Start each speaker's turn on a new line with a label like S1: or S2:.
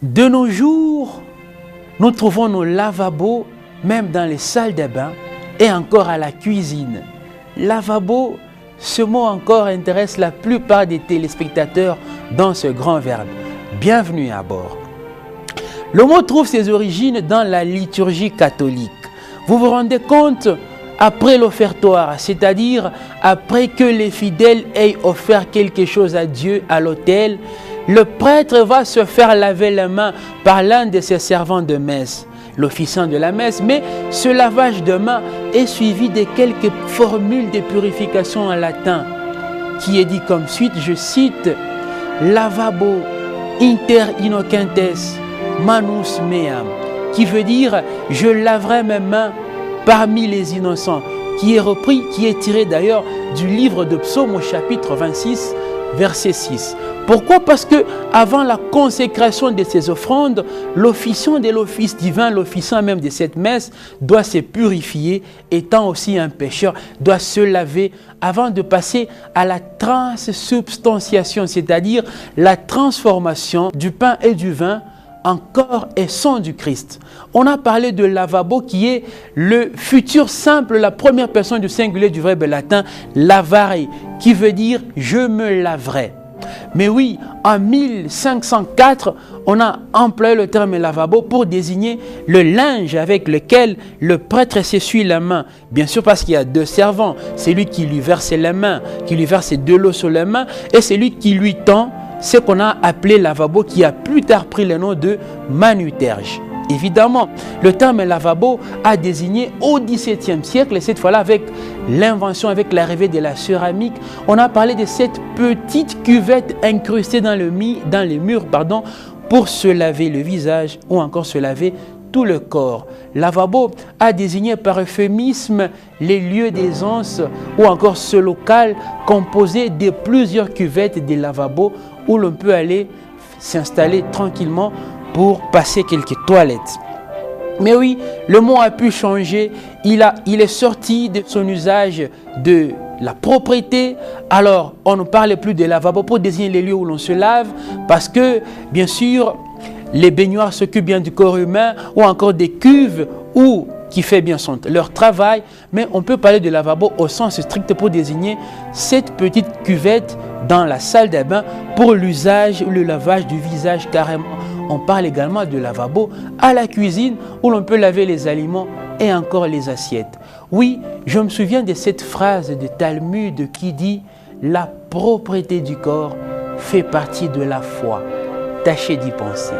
S1: De nos jours, nous trouvons nos lavabos même dans les salles de bain et encore à la cuisine. Lavabo, ce mot encore intéresse la plupart des téléspectateurs dans ce grand verbe. Bienvenue à bord. Le mot trouve ses origines dans la liturgie catholique. Vous vous rendez compte, après l'offertoire, c'est-à-dire après que les fidèles aient offert quelque chose à Dieu à l'autel, le prêtre va se faire laver les mains par l'un de ses servants de messe, l'officiant de la messe, mais ce lavage de mains est suivi de quelques formules de purification en latin, qui est dit comme suite, je cite, « Lavabo inter innocentes manus meam », qui veut dire « je laverai mes mains parmi les innocents », qui est tiré d'ailleurs du livre de Psaume au chapitre 26, verset 6. Pourquoi? Parce que avant la consécration de ces offrandes, l'officiant de l'office divin, l'officiant même de cette messe, doit se purifier, étant aussi un pécheur, doit se laver avant de passer à la transsubstantiation, c'est-à-dire la transformation du pain et du vin en corps et sang du Christ. On a parlé de lavabo qui est le futur simple, la première personne du singulier du verbe latin lavare, qui veut dire je me laverai. Mais oui, en 1504, on a employé le terme lavabo pour désigner le linge avec lequel le prêtre s'essuie la main. Bien sûr parce qu'il y a deux servants, c'est lui qui lui verse les mains, qui lui verse de l'eau sur les mains, et c'est lui qui lui tend ce qu'on a appelé lavabo, qui a plus tard pris le nom de manuterge. Évidemment, le terme lavabo a désigné au XVIIe siècle, et cette fois-là avec l'invention, avec l'arrivée de la céramique, on a parlé de cette petite cuvette incrustée dans les murs, pour se laver le visage ou encore se laver tout le corps. Lavabo a désigné par euphémisme les lieux d'aisance ou encore ce local composé de plusieurs cuvettes de lavabo où l'on peut aller s'installer tranquillement pour passer quelques toilettes. Mais oui, le mot a pu changer, il est sorti de son usage de la propreté. Alors, on ne parle plus de lavabo pour désigner les lieux où l'on se lave, parce que, bien sûr, les baignoires s'occupent bien du corps humain, ou encore des cuves qui fait bien leur travail, mais on peut parler de lavabo au sens strict pour désigner cette petite cuvette dans la salle de bain pour l'usage ou le lavage du visage carrément. On parle également de lavabo à la cuisine où l'on peut laver les aliments et encore les assiettes. Oui, je me souviens de cette phrase de Talmud qui dit « La propreté du corps fait partie de la foi ». Tâchez d'y penser.